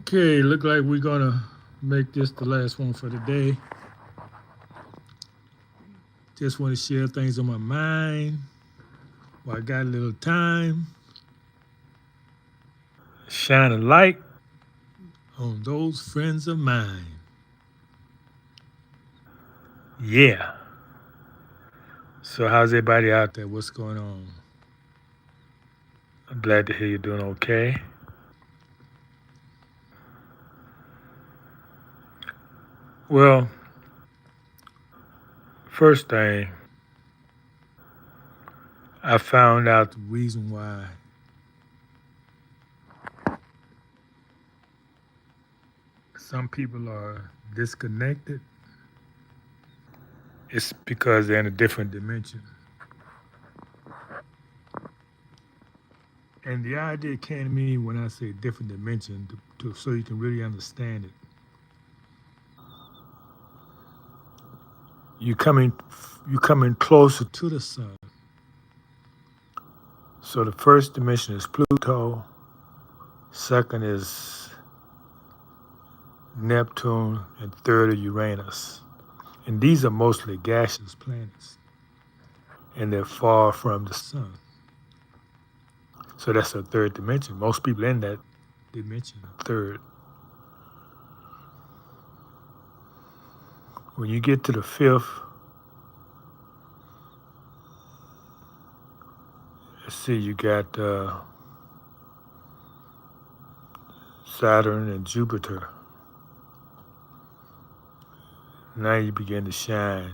Okay, look like we're gonna make this the last one for the day. Just want to share things on my mind while I got a little time. Shine a light on those friends of mine. Yeah. So how's everybody out there? What's going on? I'm glad to hear you're doing okay. Well, first thing, I found out the reason why some people are disconnected. It's because they're in a different dimension. And the idea came to me when I say different dimension, so you can really understand it. You coming, you coming closer to the sun. So the first dimension is Pluto. Second is Neptune, and third is Uranus. And these are mostly gaseous planets, and they're far from the sun. So that's the third dimension. Most people in that dimension are third. When you get to the fifth, let's see, you got Saturn and Jupiter. Now you begin to shine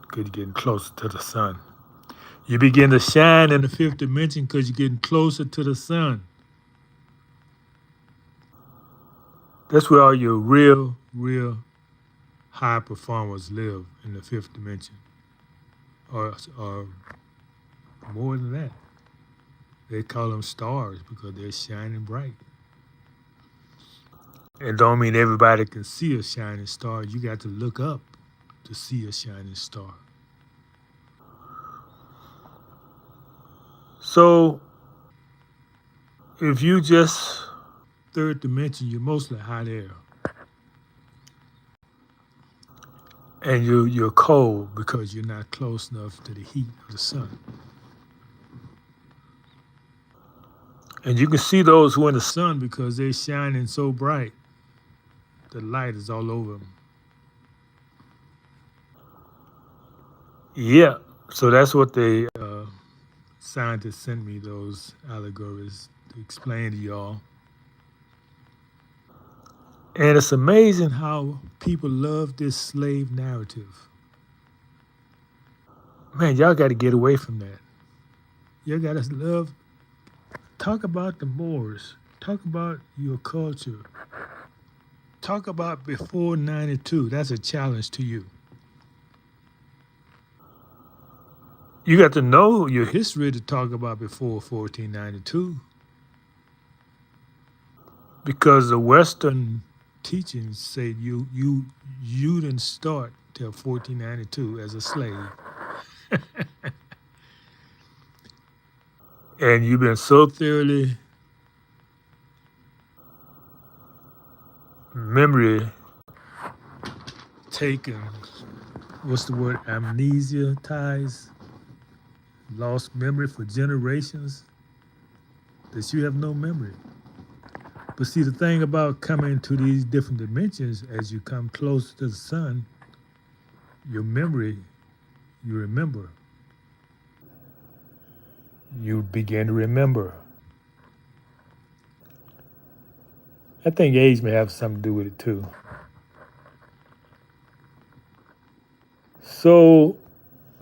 because you're getting closer to the sun. You begin to shine in the fifth dimension because you're getting closer to the sun. That's where all your real high performers live, in the fifth dimension, or more than that. They call them stars because they're shining bright. And don't mean everybody can see a shining star. You got to look up to see a shining star. So if you just third dimension, you're mostly hot air. And you're cold because you're not close enough to the heat of the sun. And you can see those who are in the sun because they're shining so bright. The light is all over them. Yeah, so that's what the scientists sent me, those allegories to explain to y'all. And it's amazing how people love this slave narrative. Man, y'all got to get away from that. Y'all got to talk about the Moors, talk about your culture, talk about before 92. That's a challenge to you. You got to know your history to talk about before 1492. Because the Western teachings say you didn't start till 1492 as a slave. And you've been so thoroughly memory taken, what's the word, amnesia ties, lost memory for generations, that you have no memory. But see, the thing about coming to these different dimensions, as you come closer to the sun, your memory, you remember. You begin to remember. I think age may have something to do with it too. So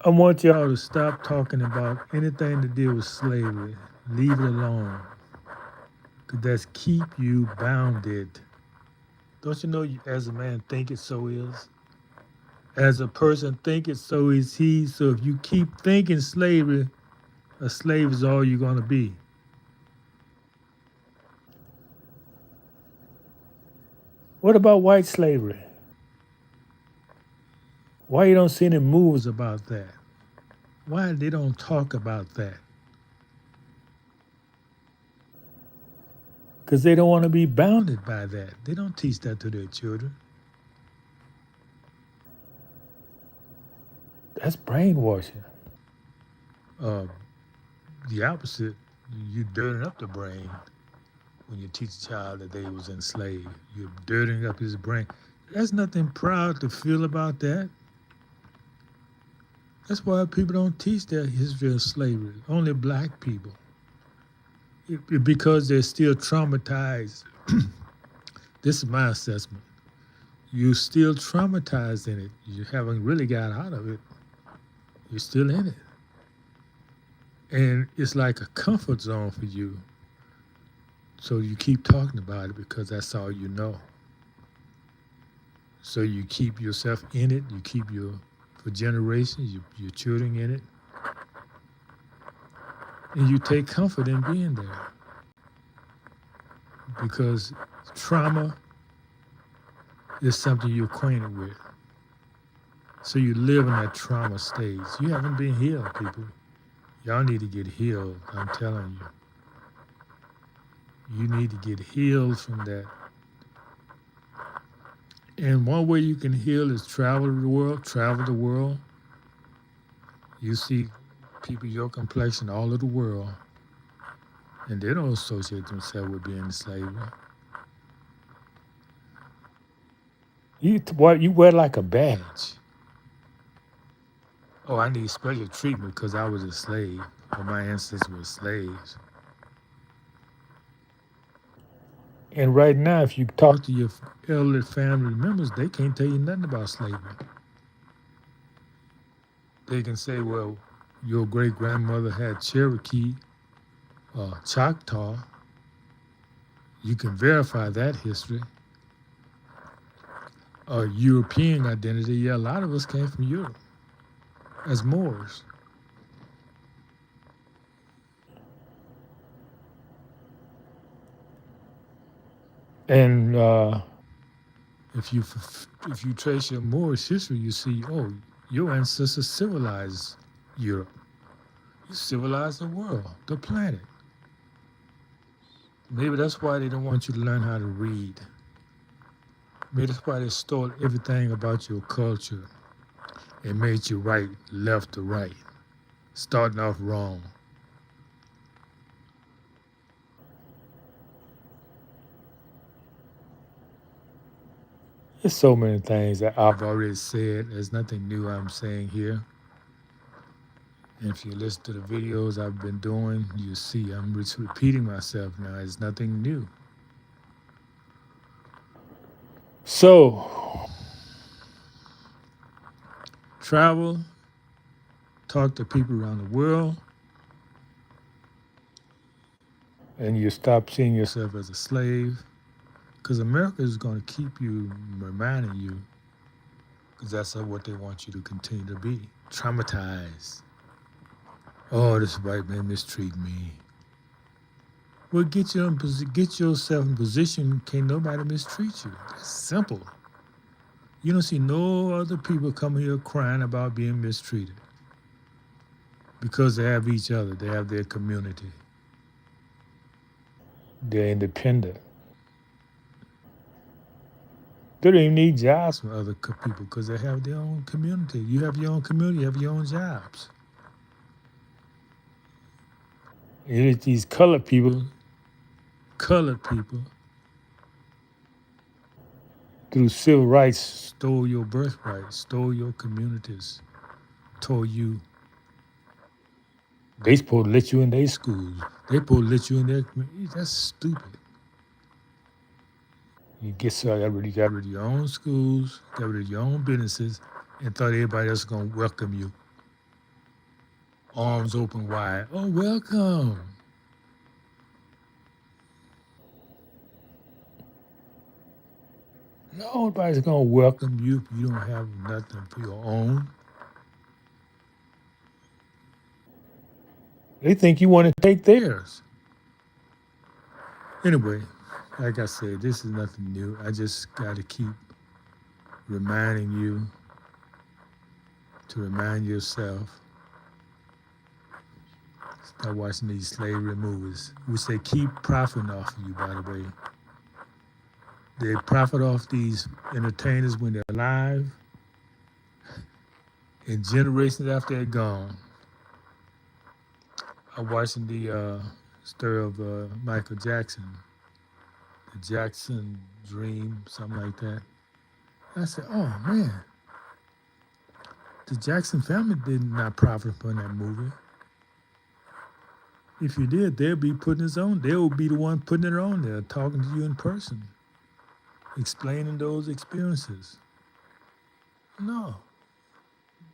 I want y'all to stop talking about anything to do with slavery. Leave it alone. Because that's keep you bounded. Don't you know, as a man think it, so is? As a person think it, so is he. So if you keep thinking slavery, a slave is all you're going to be. What about white slavery? Why you don't see any movies about that? Why they don't talk about that? because they don't want to be bounded by that. They don't teach that to their children. That's brainwashing. Uh, the opposite, you dirtying up the brain when you teach a child that they was enslaved. You're dirtying up his brain. There's nothing proud to feel about that. That's why people don't teach their history of slavery. Only black people. Because they're still traumatized. This is my assessment. You're still traumatized in it. You haven't really got out of it. You're still in it. And it's like a comfort zone for you. So you keep talking about it because that's all you know. So you keep yourself in it. You keep for generations, your children in it. And you take comfort in being there. Because trauma is something you're acquainted with. So you live in that trauma stage. You haven't been healed, people. Y'all need to get healed. I'm telling you. You need to get healed from that. And one way you can heal is travel the world. Travel the world. You see people your complexion all over the world, and they don't associate themselves with being enslaved. You wear like a badge. Oh, I need special treatment because I was a slave, or my ancestors were slaves. And right now, if you talk to your elderly family members, they can't tell you nothing about slavery. They can say, well, your great grandmother had Cherokee, Choctaw. You can verify that history. European identity, yeah, a lot of us came from Europe as Moors. And if you trace your Moorish history, you see, oh, your ancestors civilized Europe. You civilized the world, the planet. Maybe that's why they don't want you to learn how to read. Maybe that's why they stole everything about your culture and made you right left to right, starting off wrong. There's so many things that I've already said. There's nothing new I'm saying here. And if you listen to the videos I've been doing, you see I'm just repeating myself now. It's nothing new. So, travel, talk to people around the world, and you stop seeing yourself as a slave. Because America is going to keep you reminding you, because that's what they want you to continue to be traumatized. Oh, this white man mistreat me. Well, get yourself in position. Can't nobody mistreat you. That's simple. You don't see no other people come here crying about being mistreated because they have each other. They have their community. They're independent. They don't even need jobs from other people because they have their own community. You have your own community. You have your own jobs. It is these colored people, through civil rights, stole your birthright, stole your communities, told you they supposed to let you in their schools. They supposed to let you in their community. That's stupid. You got rid of your own schools, got rid of your own businesses, and thought everybody else was gonna welcome you. Arms open wide. Oh, welcome. Nobody's gonna welcome you if you don't have nothing for your own. They think you want to take theirs. Anyway, like I said, this is nothing new. I just got to keep reminding you to remind yourself Start watching these slavery movies, which they keep profiting off of you, by the way. They profit off these entertainers when they're alive and generations after they're gone. I'm watching the story of Michael Jackson, the Jackson Dream, something like that. I said, oh man, the Jackson family did not profit from that movie. If you did, they'd be putting it on. They would be the one putting it on there, talking to you in person, explaining those experiences. No,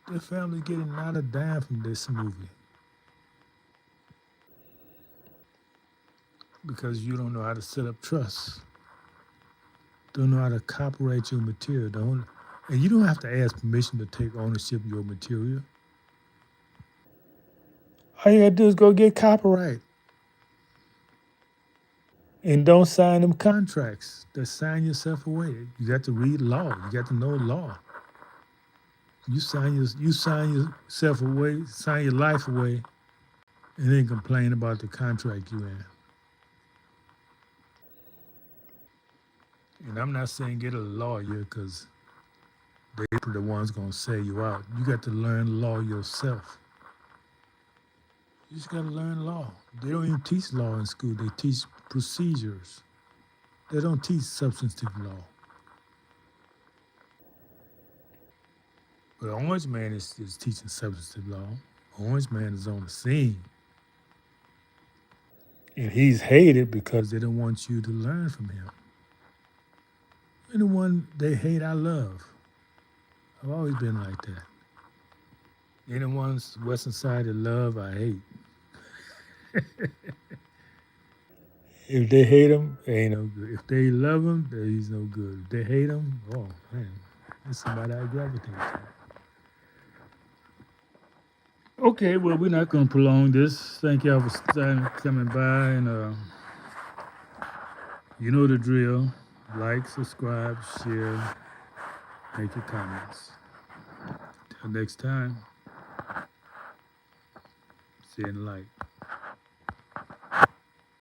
their family getting not a dime from this movie because you don't know how to set up trust, don't know how to copyright your material, don't, and you don't have to ask permission to take ownership of your material. All you gotta do is go get copyright and don't sign them contracts. Just sign yourself away. You got to read law. You got to know law. You sign yourself away, sign your life away, and then complain about the contract you in. And I'm not saying get a lawyer because they're the ones gonna say you out. You got to learn law yourself. You just gotta learn law. They don't even teach law in school. They teach procedures. They don't teach substantive law. But Orange Man is teaching substantive law. Orange Man is on the scene. And he's hated because they don't want you to learn from him. Anyone they hate, I love. I've always been like that. Anyone's Western side they love, I hate. If they hate him, they ain't no good. If they love him, he's no good. If they hate him, oh man, that's somebody I gravitate to. Okay, well, we're not going to prolong this. Thank y'all for coming by, and you know the drill. Like, subscribe, share, make your comments. Till next time, see you in the light.